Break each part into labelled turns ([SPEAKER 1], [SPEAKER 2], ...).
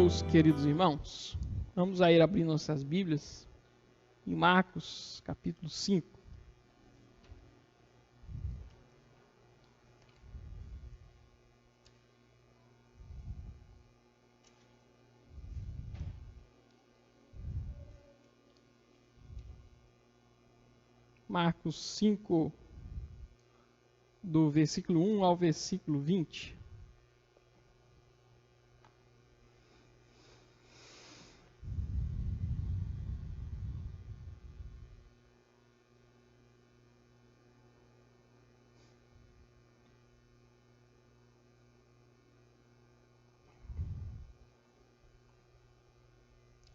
[SPEAKER 1] Deus, queridos irmãos, vamos aí abrir nossas Bíblias em Marcos, capítulo 5. Marcos 5, do versículo 1 ao versículo 20.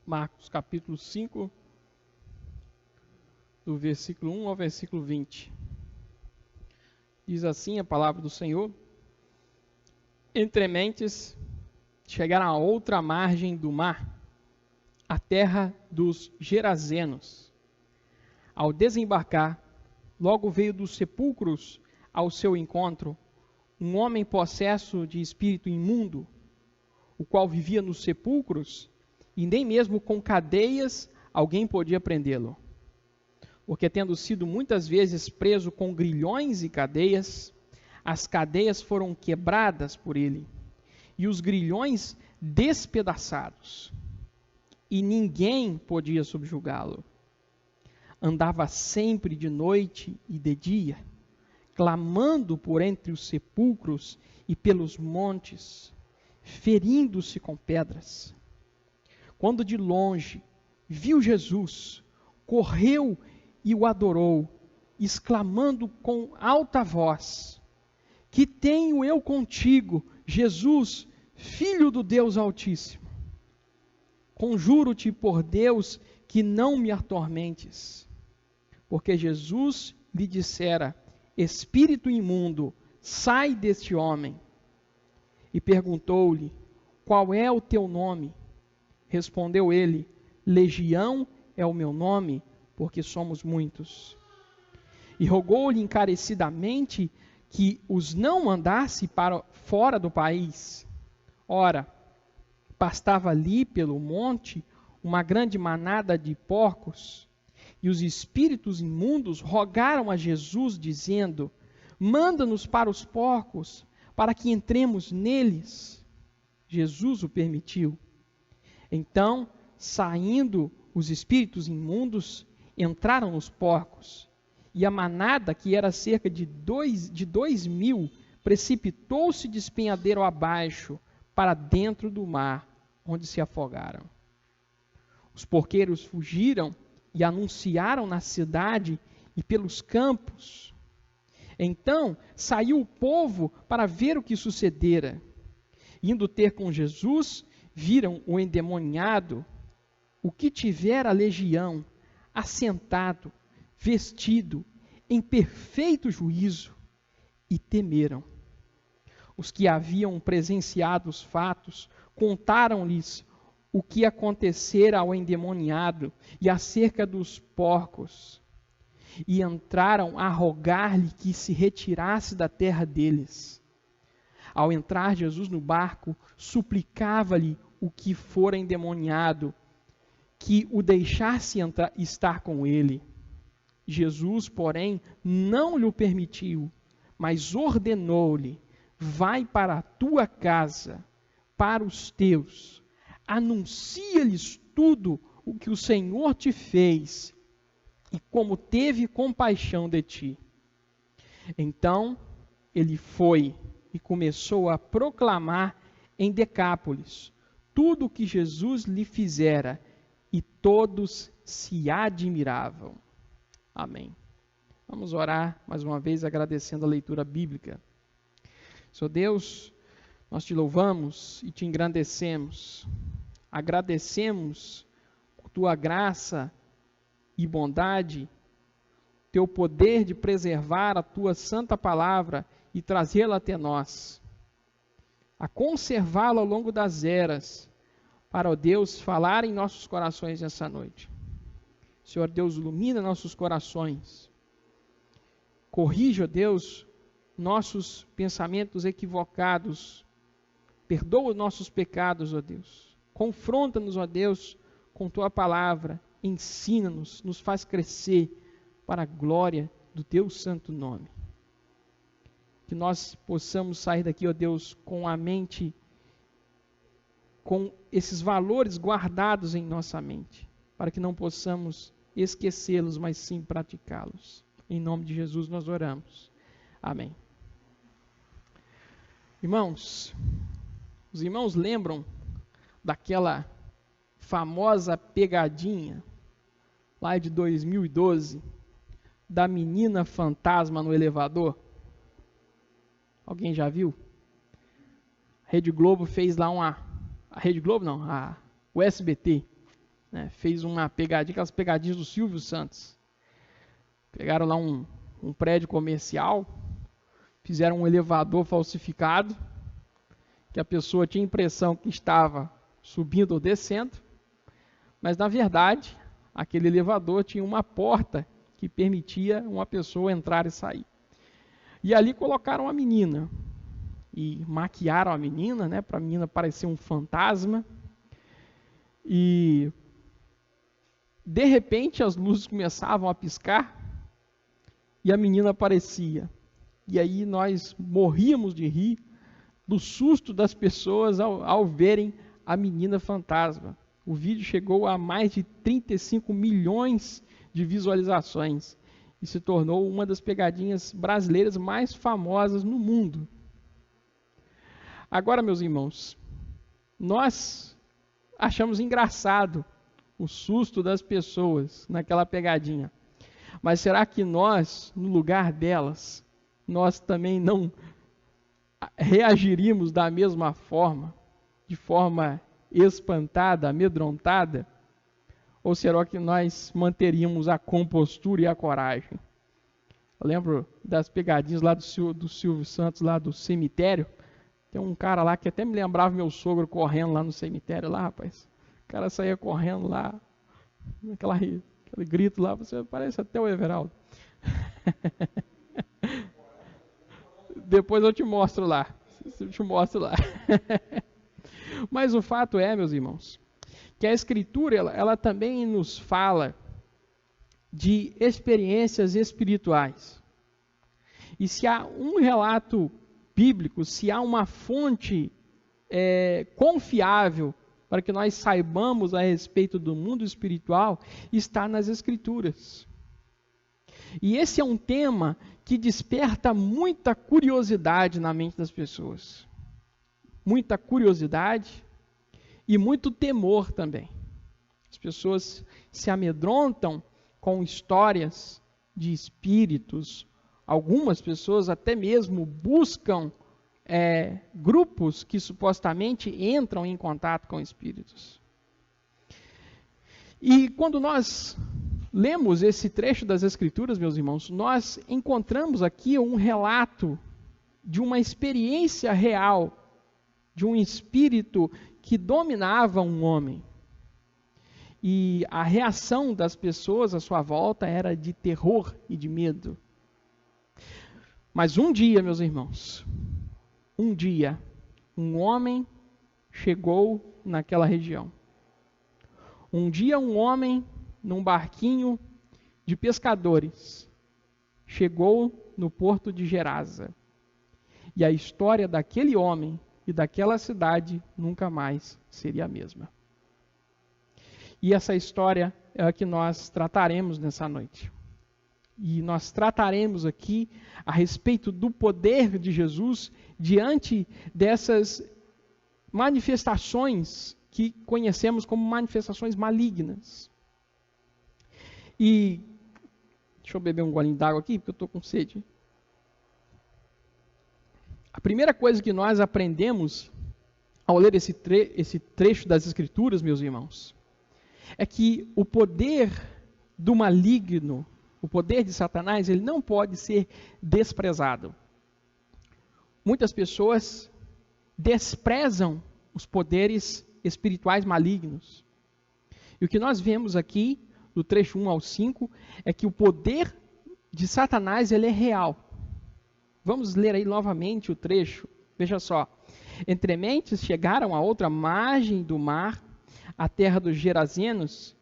[SPEAKER 1] Marcos capítulo 5, do versículo 1 ao versículo 20. Diz assim a palavra do Senhor: Entrementes chegaram à outra margem do mar, a terra dos Gerazenos. Ao desembarcar, logo veio dos sepulcros ao seu encontro um homem possesso de espírito imundo, o qual vivia nos sepulcros, e nem mesmo com cadeias alguém podia prendê-lo. Porque tendo sido muitas vezes preso com grilhões e cadeias, as cadeias foram quebradas por ele, e os grilhões despedaçados, e ninguém podia subjugá-lo. Andava sempre de noite e de dia, clamando por entre os sepulcros e pelos montes, ferindo-se com pedras. Quando de longe viu Jesus, correu e o adorou, exclamando com alta voz: Que tenho eu contigo, Jesus, Filho do Deus Altíssimo? Conjuro-te por Deus que não me atormentes. Porque Jesus lhe dissera: Espírito imundo, sai deste homem. E perguntou-lhe: Qual é o teu nome? Respondeu ele: Legião é o meu nome, porque somos muitos. E rogou-lhe encarecidamente que os não mandasse para fora do país. Ora, pastava ali pelo monte uma grande manada de porcos, e os espíritos imundos rogaram a Jesus, dizendo: Manda-nos para os porcos, para que entremos neles. Jesus o permitiu. Então, saindo os espíritos imundos, entraram nos porcos, e a manada, que era cerca de 2.000, precipitou-se de despenhadeiro abaixo, para dentro do mar, onde se afogaram. Os porqueiros fugiram e anunciaram na cidade e pelos campos. Então saiu o povo para ver o que sucedera. Indo ter com Jesus, viram o endemoniado, o que tivera a legião, assentado, vestido, em perfeito juízo, e temeram. Os que haviam presenciado os fatos contaram-lhes o que acontecera ao endemoniado e acerca dos porcos, e entraram a rogar-lhe que se retirasse da terra deles. Ao entrar Jesus no barco, suplicava-lhe o que fora endemoniado, que o deixasse estar com ele. Jesus, porém, não lhe permitiu, mas ordenou-lhe: Vai para a tua casa, para os teus, anuncia-lhes tudo o que o Senhor te fez e como teve compaixão de ti. Então ele foi e começou a proclamar em Decápolis tudo o que Jesus lhe fizera, e todos se admiravam. Amém. Vamos orar mais uma vez agradecendo a leitura bíblica. Senhor Deus, nós te louvamos e te engrandecemos. Agradecemos por tua graça e bondade, teu poder de preservar a tua santa palavra e trazê-la até nós, a conservá-la ao longo das eras, para, ó Deus, falar em nossos corações nessa noite. Senhor Deus, ilumina nossos corações. Corrija, ó Deus, nossos pensamentos equivocados. Perdoa os nossos pecados, ó Deus. Confronta-nos, ó Deus, com tua palavra. Ensina-nos, nos faz crescer para a glória do teu santo nome. Que nós possamos sair daqui, ó Deus, com a mente, com esses valores guardados em nossa mente, para que não possamos esquecê-los, mas sim praticá-los. Em nome de Jesus nós oramos. Amém. Irmãos, os irmãos lembram daquela famosa pegadinha lá de 2012 da menina fantasma no elevador? Alguém já viu? A Rede Globo fez lá a Rede Globo não, o SBT, né, fez uma pegadinha, aquelas pegadinhas do Silvio Santos. Pegaram lá um prédio comercial, fizeram um elevador falsificado, que a pessoa tinha a impressão que estava subindo ou descendo, mas na verdade, aquele elevador tinha uma porta que permitia uma pessoa entrar e sair. E ali colocaram a menina, e maquiaram a menina, né, para a menina parecer um fantasma, e de repente as luzes começavam a piscar, e a menina aparecia. E aí nós morríamos de rir do susto das pessoas ao verem a menina fantasma. O vídeo chegou a mais de 35 milhões de visualizações e se tornou uma das pegadinhas brasileiras mais famosas no mundo. Agora, meus irmãos, nós achamos engraçado o susto das pessoas naquela pegadinha. Mas será que nós, no lugar delas, nós também não reagiríamos da mesma forma, de forma espantada, amedrontada? Ou será que nós manteríamos a compostura e a coragem? Eu lembro das pegadinhas lá do Silvio Santos, lá do cemitério. Tem um cara lá que até me lembrava meu sogro correndo lá no cemitério, lá, rapaz. O cara saía correndo lá, aquele grito lá, você parece até o Everaldo. Depois eu te mostro lá. Mas o fato é, meus irmãos, que a Escritura, ela também nos fala de experiências espirituais. E se há um relato bíblico, se há uma fonte confiável para que nós saibamos a respeito do mundo espiritual, está nas Escrituras. E esse é um tema que desperta muita curiosidade na mente das pessoas. Muita curiosidade e muito temor também. As pessoas se amedrontam com histórias de espíritos. Algumas pessoas até mesmo buscam grupos que supostamente entram em contato com espíritos. E quando nós lemos esse trecho das Escrituras, meus irmãos, nós encontramos aqui um relato de uma experiência real, de um espírito que dominava um homem. E a reação das pessoas à sua volta era de terror e de medo. Mas um dia, meus irmãos, um homem chegou naquela região. Um dia um homem, num barquinho de pescadores, chegou no porto de Gerasa. E a história daquele homem e daquela cidade nunca mais seria a mesma. E essa história é a que nós trataremos nessa noite. E nós trataremos aqui a respeito do poder de Jesus diante dessas manifestações que conhecemos como manifestações malignas. E deixa eu beber um golinho d'água aqui, porque eu estou com sede. A primeira coisa que nós aprendemos ao ler esse trecho das Escrituras, meus irmãos, é que o poder do maligno, o poder de Satanás, ele não pode ser desprezado. Muitas pessoas desprezam os poderes espirituais malignos. E o que nós vemos aqui, do trecho 1 ao 5, é que o poder de Satanás, ele é real. Vamos ler aí novamente o trecho. Veja só. Entre mentes, chegaram a outra margem do mar, a terra dos Gerazenos.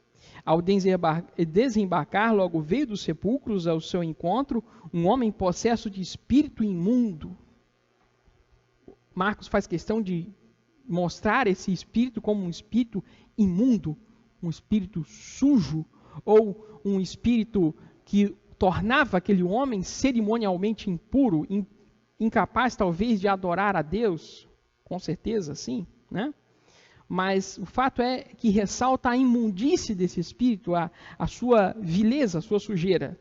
[SPEAKER 1] Ao desembarcar, logo veio dos sepulcros ao seu encontro um homem possesso de espírito imundo. Marcos faz questão de mostrar esse espírito como um espírito imundo, um espírito sujo, ou um espírito que tornava aquele homem cerimonialmente impuro, incapaz talvez de adorar a Deus, com certeza sim, né? Mas o fato é que ressalta a imundície desse espírito, a sua vileza, a sua sujeira.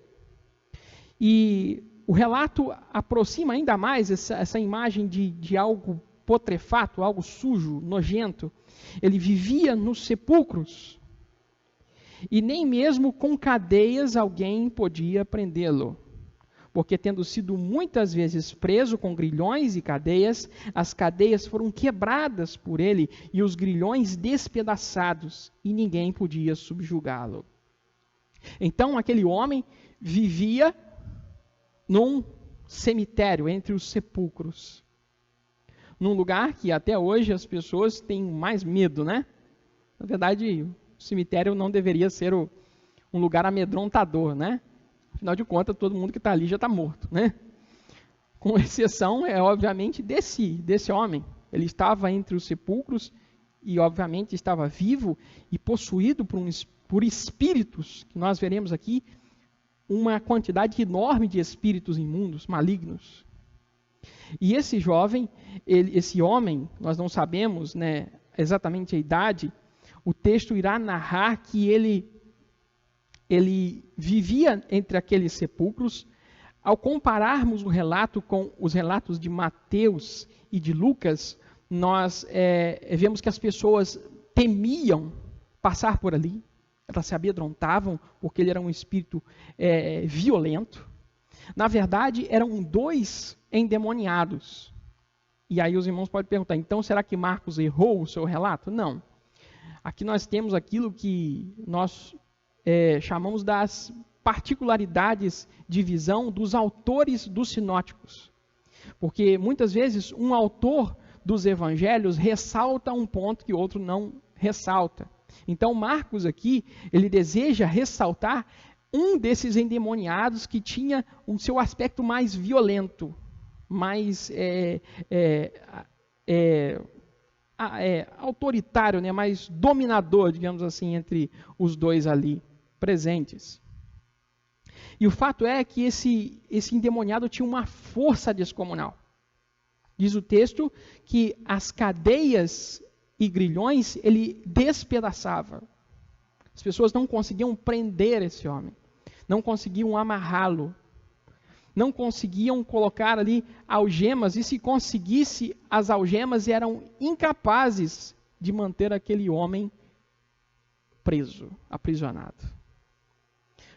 [SPEAKER 1] E o relato aproxima ainda mais essa imagem de algo putrefato, algo sujo, nojento. Ele vivia nos sepulcros. E nem mesmo com cadeias alguém podia prendê-lo. Porque tendo sido muitas vezes preso com grilhões e cadeias, as cadeias foram quebradas por ele e os grilhões despedaçados, e ninguém podia subjugá-lo. Então aquele homem vivia num cemitério entre os sepulcros. Num lugar que até hoje as pessoas têm mais medo, né? Na verdade, o cemitério não deveria ser um lugar amedrontador, né? Afinal de contas, todo mundo que está ali já está morto, né? Com exceção, obviamente, desse homem. Ele estava entre os sepulcros e, obviamente, estava vivo e possuído por espíritos, que nós veremos aqui, uma quantidade enorme de espíritos imundos, malignos. E esse jovem, esse homem, nós não sabemos, né, exatamente a idade, o texto irá narrar que ele vivia entre aqueles sepulcros. Ao compararmos o relato com os relatos de Mateus e de Lucas, nós vemos que as pessoas temiam passar por ali, elas se amedrontavam, porque ele era um espírito violento. Na verdade, eram 2 endemoniados. E aí os irmãos podem perguntar, então será que Marcos errou o seu relato? Não. Aqui nós temos aquilo que nós chamamos das particularidades de visão dos autores dos sinóticos. Porque muitas vezes um autor dos evangelhos ressalta um ponto que outro não ressalta. Então Marcos aqui, ele deseja ressaltar um desses endemoniados que tinha o seu aspecto mais violento, mais autoritário, né, mais dominador, digamos assim, entre os dois ali presentes. E o fato é que esse endemoniado tinha uma força descomunal. Diz o texto que as cadeias e grilhões ele despedaçava. As pessoas não conseguiam prender esse homem, não conseguiam amarrá-lo, não conseguiam colocar ali algemas, e se conseguisse as algemas, eram incapazes de manter aquele homem preso, aprisionado.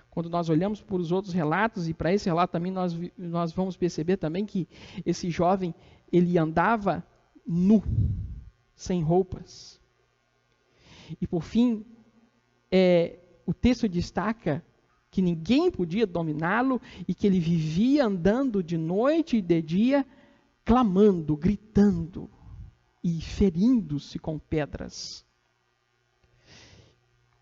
[SPEAKER 1] Quando nós olhamos para os outros relatos, e para esse relato também nós vamos perceber também que esse jovem, ele andava nu, sem roupas. E por fim, o texto destaca que ninguém podia dominá-lo e que ele vivia andando de noite e de dia, clamando, gritando e ferindo-se com pedras.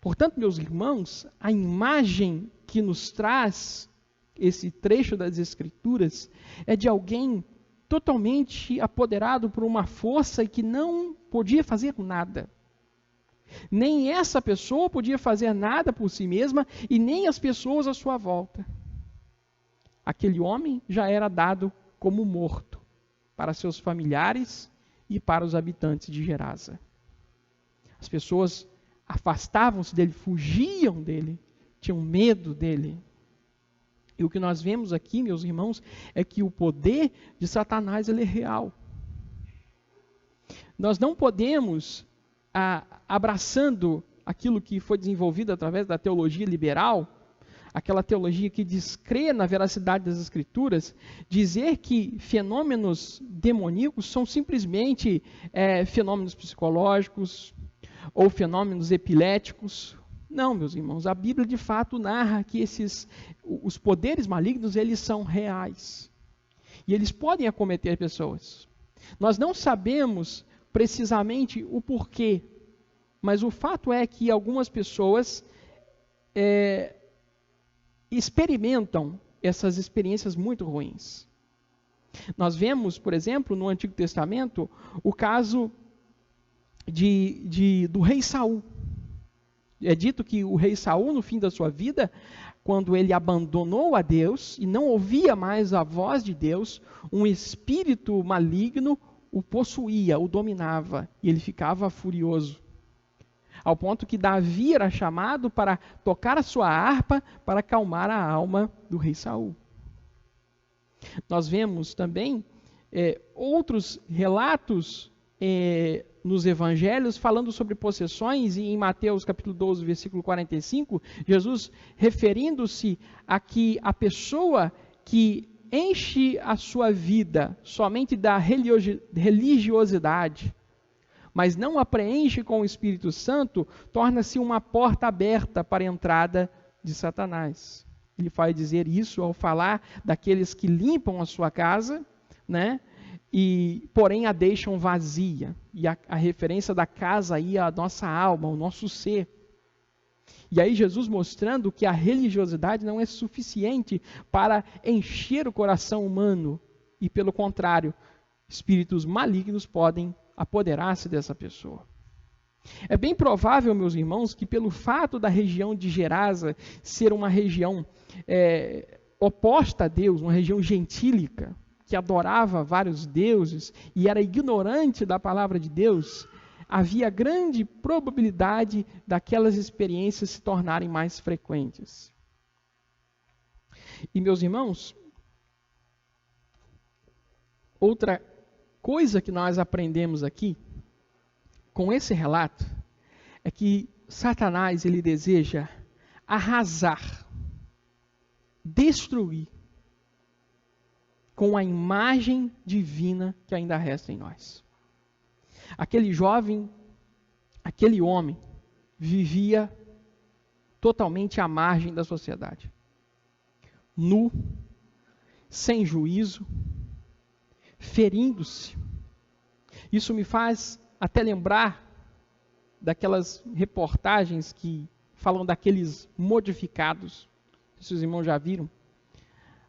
[SPEAKER 1] Portanto, meus irmãos, a imagem que nos traz esse trecho das Escrituras é de alguém totalmente apoderado por uma força e que não podia fazer nada. Nem essa pessoa podia fazer nada por si mesma e nem as pessoas à sua volta. Aquele homem já era dado como morto para seus familiares e para os habitantes de Gerasa. As pessoas afastavam-se dele, fugiam dele, tinham medo dele. E o que nós vemos aqui, meus irmãos, é que o poder de Satanás ele é real. Nós não podemos, abraçando aquilo que foi desenvolvido através da teologia liberal, aquela teologia que descrê na veracidade das Escrituras, dizer que fenômenos demoníacos são simplesmente fenômenos psicológicos ou fenômenos epiléticos. Não, meus irmãos, a Bíblia de fato narra que os poderes malignos, eles são reais. E eles podem acometer pessoas. Nós não sabemos precisamente o porquê, mas o fato é que algumas pessoas experimentam essas experiências muito ruins. Nós vemos, por exemplo, no Antigo Testamento, o caso do rei Saul. É dito que o rei Saul, no fim da sua vida, quando ele abandonou a Deus e não ouvia mais a voz de Deus, um espírito maligno o possuía, o dominava, e ele ficava furioso. Ao ponto que Davi era chamado para tocar a sua harpa para acalmar a alma do rei Saul. Nós vemos também outros relatos nos evangelhos falando sobre possessões, e em Mateus capítulo 12, versículo 45, Jesus referindo-se a que a pessoa que enche a sua vida somente da religiosidade, mas não a preenche com o Espírito Santo, torna-se uma porta aberta para a entrada de Satanás. Ele vai dizer isso ao falar daqueles que limpam a sua casa, né? E porém a deixam vazia. E a referência da casa aí é a nossa alma, o nosso ser. E aí Jesus mostrando que a religiosidade não é suficiente para encher o coração humano. E pelo contrário, espíritos malignos podem apoderar-se dessa pessoa. É bem provável, meus irmãos, que pelo fato da região de Gerasa ser uma região oposta a Deus, uma região gentílica, que adorava vários deuses e era ignorante da palavra de Deus, havia grande probabilidade daquelas experiências se tornarem mais frequentes. E, meus irmãos, outra coisa que nós aprendemos aqui, com esse relato, é que Satanás ele deseja arrasar, destruir, com a imagem divina que ainda resta em nós. Aquele jovem, aquele homem, vivia totalmente à margem da sociedade. Nu, sem juízo, ferindo-se. Isso me faz até lembrar daquelas reportagens que falam daqueles modificados. Se os irmãos já viram.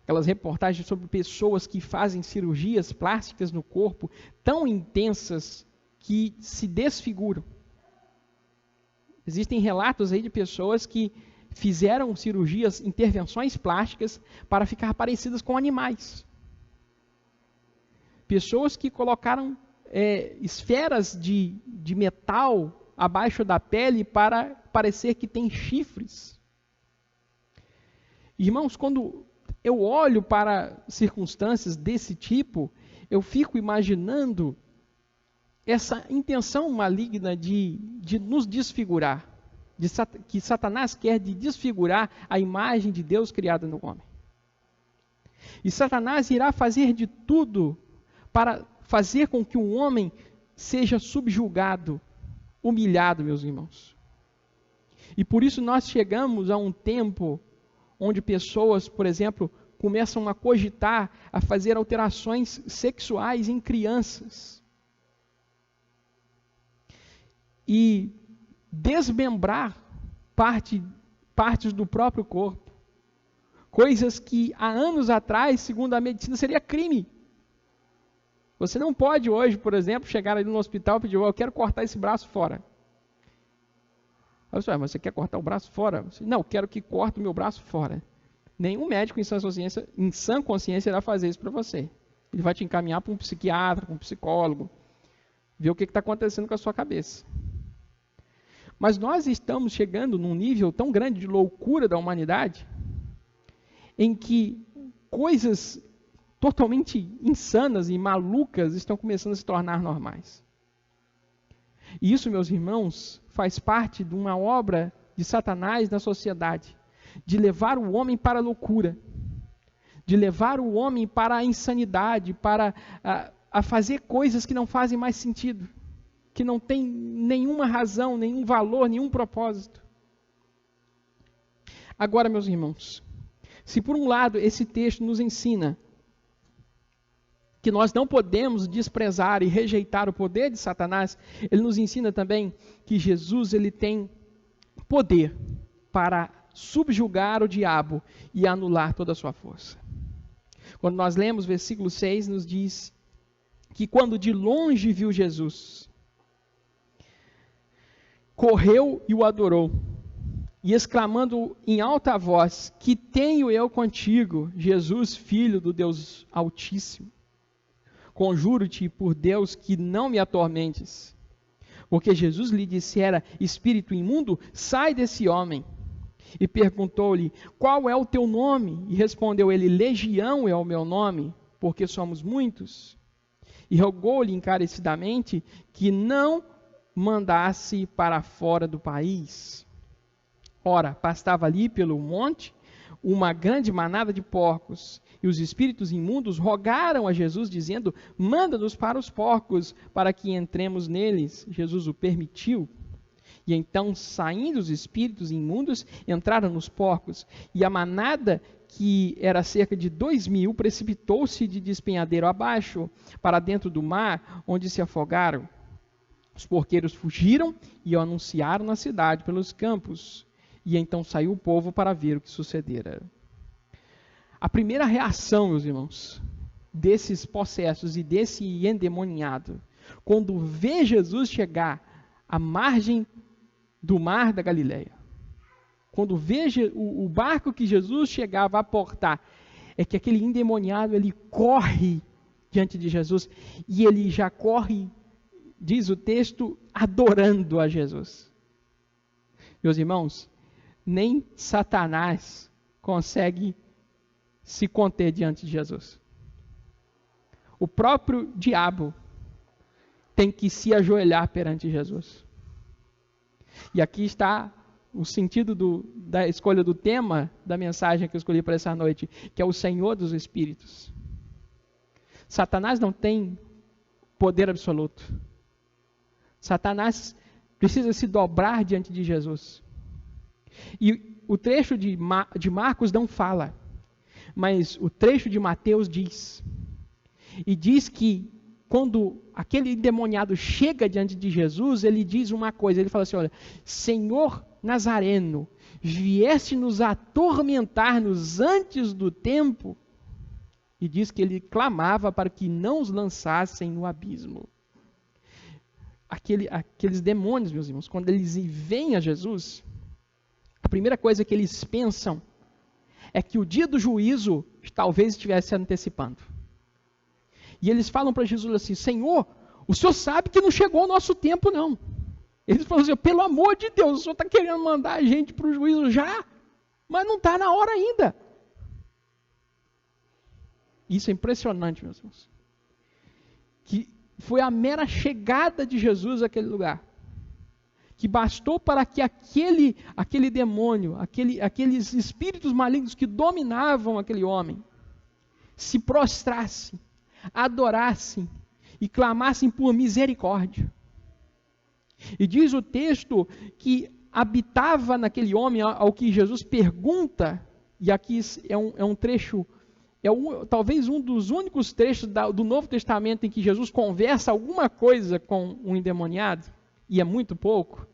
[SPEAKER 1] Aquelas reportagens sobre pessoas que fazem cirurgias plásticas no corpo tão intensas que se desfiguram. Existem relatos aí de pessoas que fizeram cirurgias, intervenções plásticas para ficar parecidas com animais. Pessoas que colocaram esferas de metal abaixo da pele para parecer que tem chifres. Irmãos, quando eu olho para circunstâncias desse tipo, eu fico imaginando essa intenção maligna de nos desfigurar, que Satanás quer de desfigurar a imagem de Deus criada no homem. E Satanás irá fazer de tudo para fazer com que o homem seja subjugado, humilhado, meus irmãos. E por isso nós chegamos a um tempo onde pessoas, por exemplo, começam a cogitar, a fazer alterações sexuais em crianças. E desmembrar partes do próprio corpo. Coisas que há anos atrás, segundo a medicina, seria crime. Você não pode hoje, por exemplo, chegar ali no hospital e pedir, eu quero cortar esse braço fora. Mas você quer cortar o braço fora? Não, eu quero que corte o meu braço fora. Nenhum médico em sã consciência irá fazer isso para você. Ele vai te encaminhar para um psiquiatra, para um psicólogo, ver o que está acontecendo com a sua cabeça. Mas nós estamos chegando num nível tão grande de loucura da humanidade, em que coisas totalmente insanas e malucas estão começando a se tornar normais. E isso, meus irmãos, faz parte de uma obra de Satanás na sociedade, de levar o homem para a loucura, de levar o homem para a insanidade, para a fazer coisas que não fazem mais sentido, que não tem nenhuma razão, nenhum valor, nenhum propósito. Agora, meus irmãos, se por um lado esse texto nos ensina que nós não podemos desprezar e rejeitar o poder de Satanás, ele nos ensina também que Jesus ele tem poder para subjugar o diabo e anular toda a sua força. Quando nós lemos versículo 6, nos diz que quando de longe viu Jesus, correu e o adorou, e exclamando em alta voz, que tenho eu contigo, Jesus, Filho do Deus Altíssimo? Conjuro-te por Deus que não me atormentes. Porque Jesus lhe dissera, espírito imundo, sai desse homem. E perguntou-lhe, qual é o teu nome? E respondeu ele, Legião é o meu nome, porque somos muitos. E rogou-lhe encarecidamente que não mandasse para fora do país. Ora, pastava ali pelo monte uma grande manada de porcos, e os espíritos imundos rogaram a Jesus, dizendo, manda-nos para os porcos, para que entremos neles. Jesus o permitiu. E então, saindo os espíritos imundos, entraram nos porcos, e a manada, que era cerca de 2.000, precipitou-se de despenhadeiro abaixo, para dentro do mar, onde se afogaram. Os porqueiros fugiram e o anunciaram na cidade, pelos campos. E então saiu o povo para ver o que sucedera. A primeira reação, meus irmãos, desses possessos e desse endemoniado, quando vê Jesus chegar à margem do mar da Galileia, quando vê o barco que Jesus chegava a portar, é que aquele endemoniado, ele corre diante de Jesus, e ele já corre, diz o texto, adorando a Jesus. Meus irmãos, nem Satanás consegue se conter diante de Jesus. O próprio diabo tem que se ajoelhar perante Jesus. E aqui está o sentido da escolha do tema da mensagem que eu escolhi para essa noite, que é o Senhor dos Espíritos. Satanás não tem poder absoluto. Satanás precisa se dobrar diante de Jesus. E o trecho de Marcos não fala, mas o trecho de Mateus diz. E diz que quando aquele endemoniado chega diante de Jesus, ele diz uma coisa, ele fala assim, olha, Senhor Nazareno, vieste nos atormentar-nos antes do tempo? E diz que ele clamava para que não os lançassem no abismo. Aqueles demônios, meus irmãos, quando eles veem a Jesus, a primeira coisa que eles pensam é que o dia do juízo talvez estivesse se antecipando. E eles falam para Jesus assim, Senhor, o Senhor sabe que não chegou o nosso tempo não. Eles falam assim, pelo amor de Deus, o Senhor está querendo mandar a gente para o juízo já, mas não está na hora ainda. Isso é impressionante, meus irmãos. Que foi a mera chegada de Jesus àquele lugar, que bastou para que aquele demônio, aqueles espíritos malignos que dominavam aquele homem, se prostrassem, adorassem e clamassem por misericórdia. E diz o texto que habitava naquele homem, ao que Jesus pergunta, e aqui é um trecho, talvez um dos únicos trechos do Novo Testamento em que Jesus conversa alguma coisa com um endemoniado, e é muito pouco,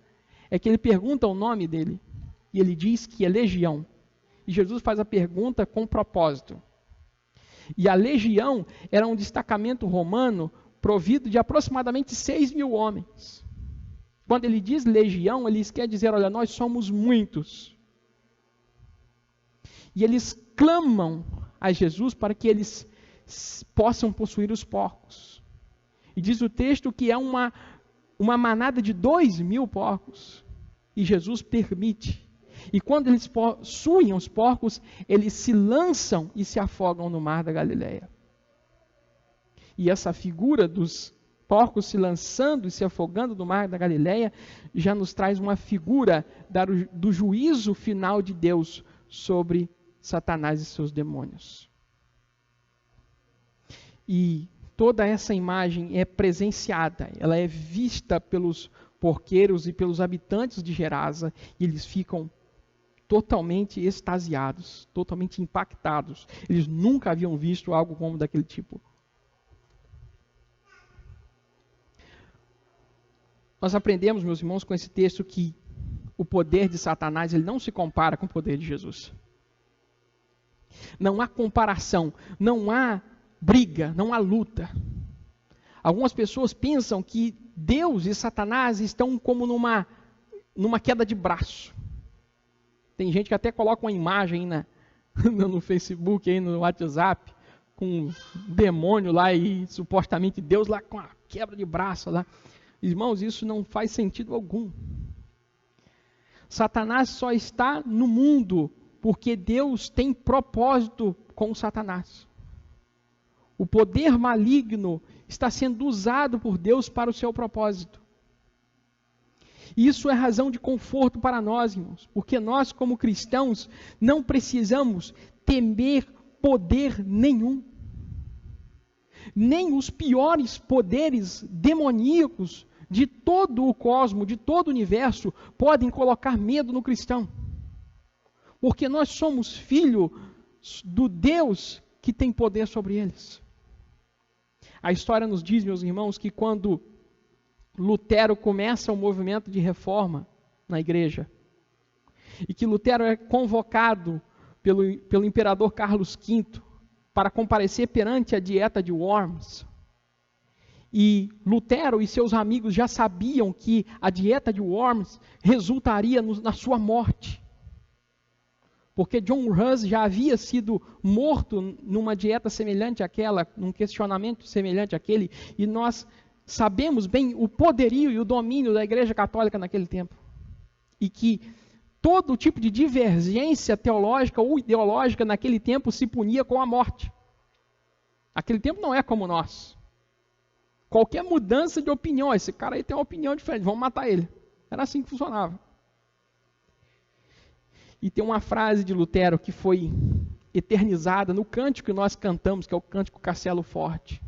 [SPEAKER 1] é que ele pergunta o nome dele, e ele diz que é Legião. E Jesus faz a pergunta com propósito. E a Legião era um destacamento romano provido de aproximadamente 6.000 homens. Quando ele diz Legião, ele quer dizer, olha, nós somos muitos. E eles clamam a Jesus para que eles possam possuir os porcos. E diz o texto que é uma manada de 2.000 porcos. E Jesus permite. E quando eles possuem os porcos, eles se lançam e se afogam no mar da Galileia. E essa figura dos porcos se lançando e se afogando no mar da Galileia já nos traz uma figura do juízo final de Deus sobre Satanás e seus demônios. E toda essa imagem é presenciada, ela é vista pelos porqueiros e pelos habitantes de Gerasa, e eles ficam totalmente extasiados, totalmente impactados. Eles nunca haviam visto algo como daquele tipo. Nós aprendemos, meus irmãos, com esse texto que o poder de Satanás ele não se compara com o poder de Jesus. Não há comparação, não há briga, não há luta. Algumas pessoas pensam que Deus e Satanás estão como numa queda de braço. Tem gente que até coloca uma imagem no Facebook, aí no WhatsApp, com um demônio lá e supostamente Deus lá com a quebra de braço lá. Irmãos, isso não faz sentido algum. Satanás só está no mundo porque Deus tem propósito com Satanás. O poder maligno está sendo usado por Deus para o seu propósito. E isso é razão de conforto para nós, irmãos, porque nós, como cristãos, não precisamos temer poder nenhum. Nem os piores poderes demoníacos de todo o cosmos, de todo o universo, podem colocar medo no cristão. Porque nós somos filhos do Deus que tem poder sobre eles. A história nos diz, meus irmãos, que quando Lutero começa o movimento de reforma na igreja, e que Lutero é convocado pelo imperador Carlos V para comparecer perante a dieta de Worms, e Lutero e seus amigos já sabiam que a dieta de Worms resultaria na sua morte. Porque John Hus já havia sido morto numa dieta semelhante àquela, num questionamento semelhante àquele, e nós sabemos bem o poderio e o domínio da Igreja Católica naquele tempo. E que todo tipo de divergência teológica ou ideológica naquele tempo se punia com a morte. Aquele tempo não é como nós. Qualquer mudança de opinião, esse cara aí tem uma opinião diferente, vamos matar ele. Era assim que funcionava. E tem uma frase de Lutero que foi eternizada no cântico que nós cantamos, que é o cântico Castelo Forte,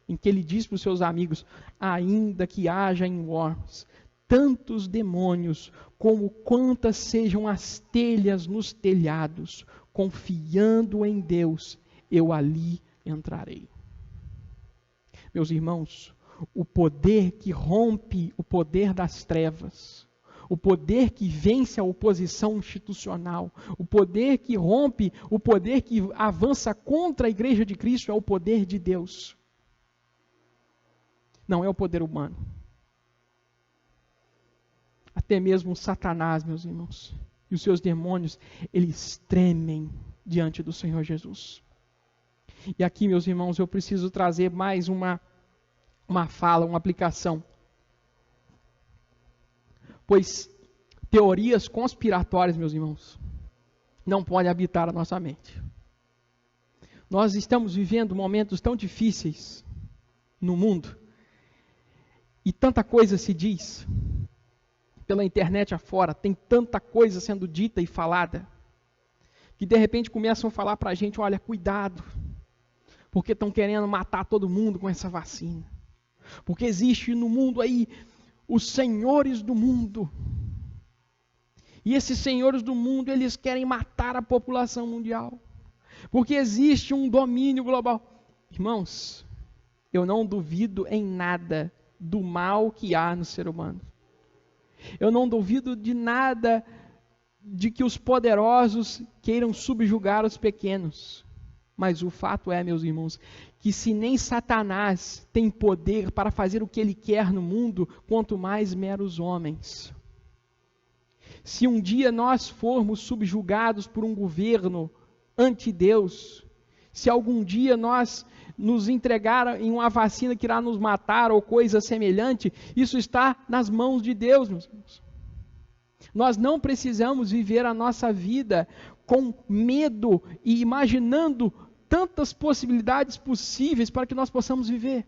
[SPEAKER 1] em que ele diz para os seus amigos: ainda que haja em Worms tantos demônios, como quantas sejam as telhas nos telhados, confiando em Deus, eu ali entrarei. Meus irmãos, o poder que rompe o poder das trevas, o poder que vence a oposição institucional, o poder que rompe, o poder que avança contra a Igreja de Cristo é o poder de Deus. Não é o poder humano. Até mesmo Satanás, meus irmãos, e os seus demônios, eles tremem diante do Senhor Jesus. E aqui, meus irmãos, eu preciso trazer mais uma fala, uma aplicação. Pois teorias conspiratórias, meus irmãos, não podem habitar a nossa mente. Nós estamos vivendo momentos tão difíceis no mundo, e tanta coisa se diz, pela internet afora, tem tanta coisa sendo dita e falada, que de repente começam a falar para a gente: olha, cuidado, porque estão querendo matar todo mundo com essa vacina. Porque existe no mundo aí os senhores do mundo. E esses senhores do mundo, eles querem matar a população mundial. Porque existe um domínio global. Irmãos, eu não duvido em nada do mal que há no ser humano. Eu não duvido de nada de que os poderosos queiram subjugar os pequenos. Mas o fato é, meus irmãos, que se nem Satanás tem poder para fazer o que ele quer no mundo, quanto mais meros homens. Se um dia nós formos subjugados por um governo anti-Deus, se algum dia nós nos entregarem uma vacina que irá nos matar ou coisa semelhante, isso está nas mãos de Deus, meus irmãos. Nós não precisamos viver a nossa vida com medo e imaginando tantas possibilidades possíveis para que nós possamos viver.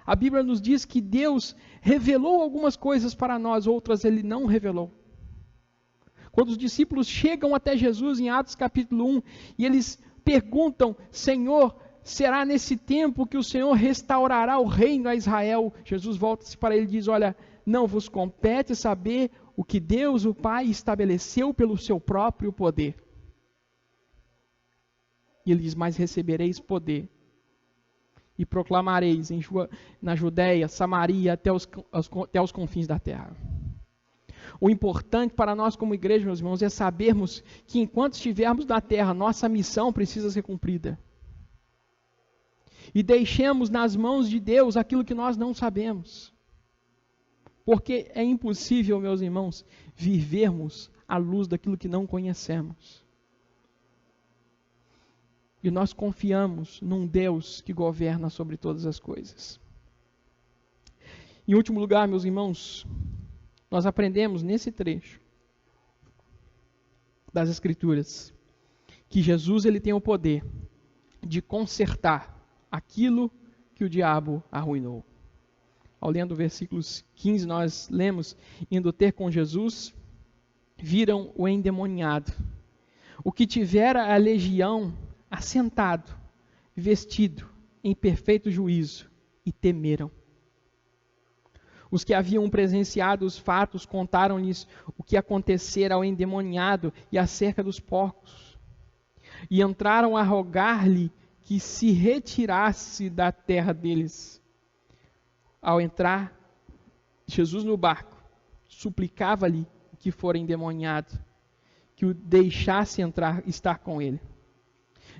[SPEAKER 1] A Bíblia nos diz que Deus revelou algumas coisas para nós, outras Ele não revelou. Quando os discípulos chegam até Jesus em Atos capítulo 1, e eles perguntam: Senhor, será nesse tempo que o Senhor restaurará o reino a Israel? Jesus volta-se para ele e diz: olha, não vos compete saber o que Deus, o Pai, estabeleceu pelo seu próprio poder. E ele diz: mas recebereis poder. e proclamareis na Judéia, Samaria, até os confins da terra. O importante para nós como igreja, meus irmãos, é sabermos que enquanto estivermos na terra, nossa missão precisa ser cumprida. E deixemos nas mãos de Deus aquilo que nós não sabemos. Porque é impossível, meus irmãos, vivermos à luz daquilo que não conhecemos. E nós confiamos num Deus que governa sobre todas as coisas. Em último lugar, meus irmãos, nós aprendemos nesse trecho das Escrituras que Jesus ele tem o poder de consertar aquilo que o diabo arruinou. Ao lendo versículos 15, nós lemos: indo ter com Jesus, viram o endemoniado, o que tivera a legião, assentado, vestido em perfeito juízo, e temeram. Os que haviam presenciado os fatos contaram-lhes o que acontecera ao endemoniado e acerca dos porcos. E entraram a rogar-lhe que se retirasse da terra deles. Ao entrar Jesus no barco, suplicava-lhe o que fora endemoniado, que o deixasse estar com ele.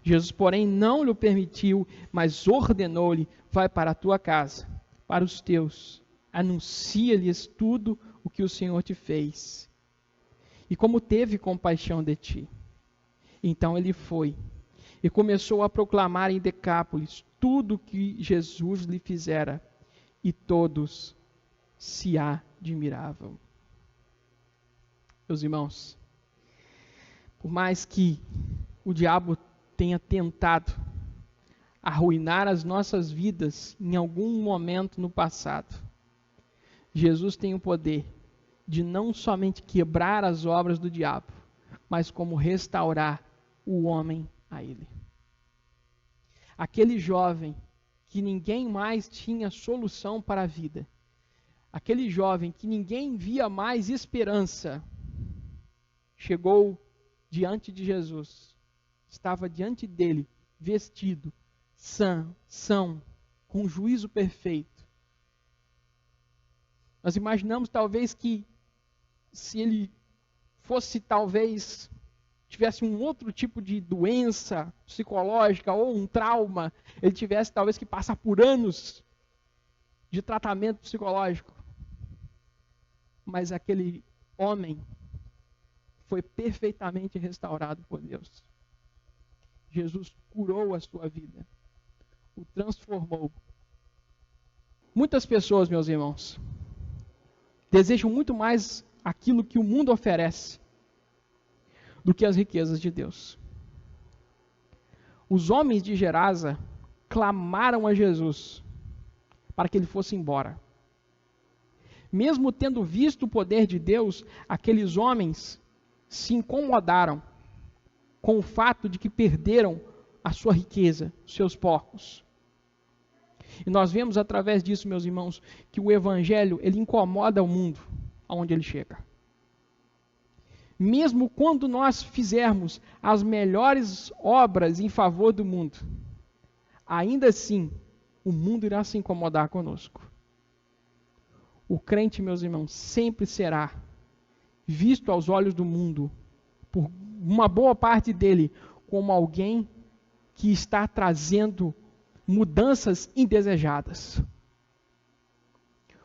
[SPEAKER 1] Jesus, porém, não lhe permitiu, mas ordenou-lhe: vai para a tua casa, para os teus, anuncia-lhes tudo o que o Senhor te fez, e como teve compaixão de ti. Então ele foi, e começou a proclamar em Decápolis tudo o que Jesus lhe fizera, e todos se admiravam. Meus irmãos, por mais que o diabo tenha tentado arruinar as nossas vidas em algum momento no passado, Jesus tem o poder de não somente quebrar as obras do diabo, mas como restaurar o homem a ele. Aquele jovem que ninguém mais tinha solução para a vida, aquele jovem que ninguém via mais esperança, chegou diante de Jesus, estava diante dele, vestido, são, com juízo perfeito. Nós imaginamos talvez que se ele fosse tivesse um outro tipo de doença psicológica ou um trauma, ele tivesse talvez que passar por anos de tratamento psicológico. Mas aquele homem foi perfeitamente restaurado por Deus. Jesus curou a sua vida, o transformou. Muitas pessoas, meus irmãos, desejam muito mais aquilo que o mundo oferece do que as riquezas de Deus. Os homens de Gerasa clamaram a Jesus para que ele fosse embora. Mesmo tendo visto o poder de Deus, aqueles homens se incomodaram com o fato de que perderam a sua riqueza, seus porcos. E nós vemos através disso, meus irmãos, que o Evangelho, ele incomoda o mundo aonde ele chega. Mesmo quando nós fizermos as melhores obras em favor do mundo, ainda assim, o mundo irá se incomodar conosco. O crente, meus irmãos, sempre será visto aos olhos do mundo, por uma boa parte dele, como alguém que está trazendo mudanças indesejadas.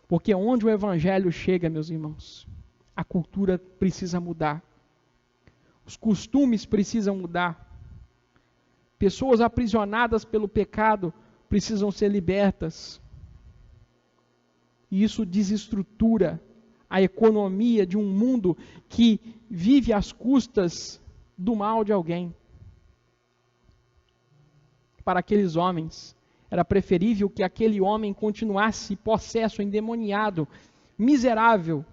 [SPEAKER 1] Porque onde o Evangelho chega, meus irmãos, a cultura precisa mudar. Os costumes precisam mudar. Pessoas aprisionadas pelo pecado precisam ser libertas. E isso desestrutura a economia de um mundo que vive às custas do mal de alguém. Para aqueles homens, era preferível que aquele homem continuasse possesso, endemoniado, miserável,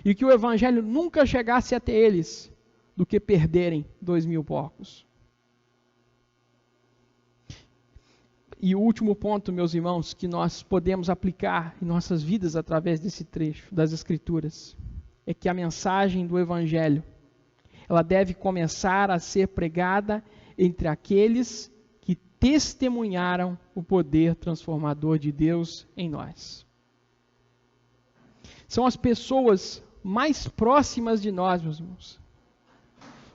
[SPEAKER 1] e que o Evangelho nunca chegasse até eles, do que perderem 2.000 porcos. E o último ponto, meus irmãos, que nós podemos aplicar em nossas vidas através desse trecho das Escrituras, é que a mensagem do Evangelho, ela deve começar a ser pregada entre aqueles que testemunharam o poder transformador de Deus em nós. São as pessoas mais próximas de nós, meus irmãos,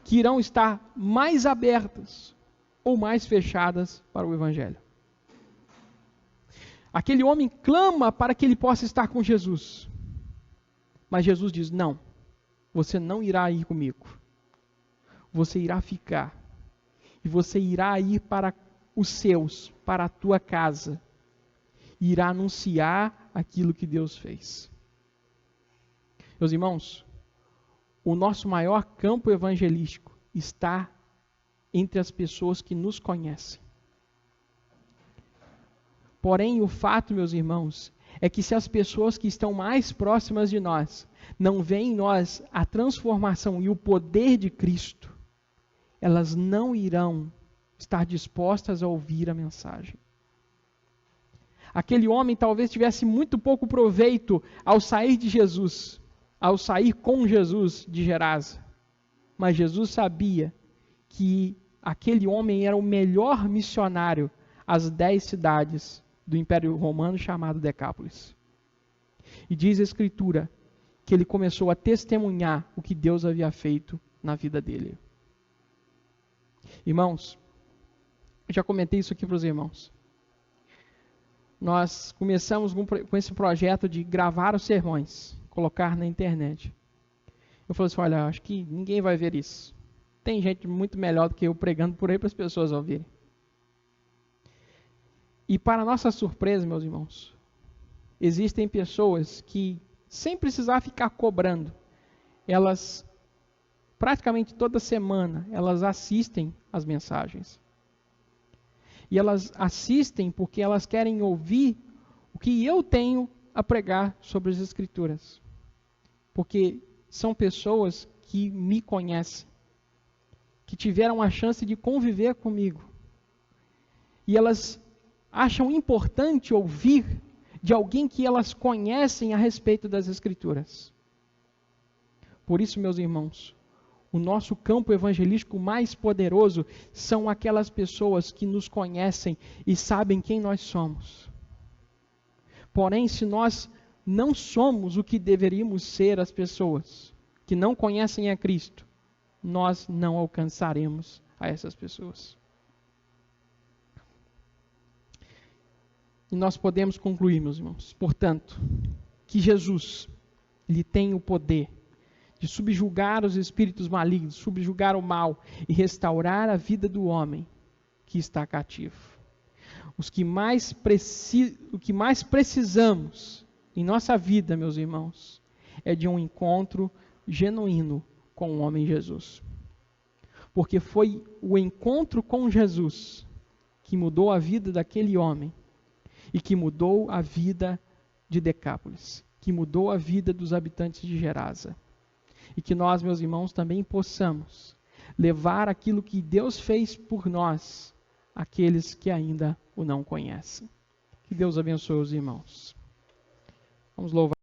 [SPEAKER 1] que irão estar mais abertas ou mais fechadas para o Evangelho. Aquele homem clama para que ele possa estar com Jesus. Mas Jesus diz, não, você não irá ir comigo. Você irá ficar. E você irá ir para os seus, para a tua casa. E irá anunciar aquilo que Deus fez. Meus irmãos, o nosso maior campo evangelístico está entre as pessoas que nos conhecem. Porém, o fato, meus irmãos, é que se as pessoas que estão mais próximas de nós não veem em nós a transformação e o poder de Cristo, elas não irão estar dispostas a ouvir a mensagem. Aquele homem talvez tivesse muito pouco proveito ao sair de Jesus, ao sair com Jesus de Gerasa. Mas Jesus sabia que aquele homem era o melhor missionário às 10 cidades do Império Romano chamado Decápolis. E diz a Escritura que ele começou a testemunhar o que Deus havia feito na vida dele. Irmãos, eu já comentei isso aqui para os irmãos. Nós começamos com esse projeto de gravar os sermões, colocar na internet. Eu falei assim, olha, acho que ninguém vai ver isso. Tem gente muito melhor do que eu pregando por aí para as pessoas ouvirem. E para nossa surpresa, meus irmãos, existem pessoas que, sem precisar ficar cobrando, elas, praticamente toda semana, elas assistem as mensagens. E elas assistem porque elas querem ouvir o que eu tenho a pregar sobre as Escrituras. Porque são pessoas que me conhecem, que tiveram a chance de conviver comigo. E elas acham importante ouvir de alguém que elas conhecem a respeito das Escrituras. Por isso, meus irmãos, o nosso campo evangelístico mais poderoso são aquelas pessoas que nos conhecem e sabem quem nós somos. Porém, se nós não somos o que deveríamos ser as pessoas que não conhecem a Cristo, nós não alcançaremos a essas pessoas. E nós podemos concluir, meus irmãos, portanto, que Jesus, Ele tem o poder de subjugar os espíritos malignos, subjugar o mal e restaurar a vida do homem que está cativo. O que mais precisamos em nossa vida, meus irmãos, é de um encontro genuíno com o homem Jesus. Porque foi o encontro com Jesus que mudou a vida daquele homem e que mudou a vida de Decápolis, que mudou a vida dos habitantes de Gerasa. E que nós, meus irmãos, também possamos levar aquilo que Deus fez por nós àqueles que ainda o não conhecem. Que Deus abençoe os irmãos. Vamos louvar.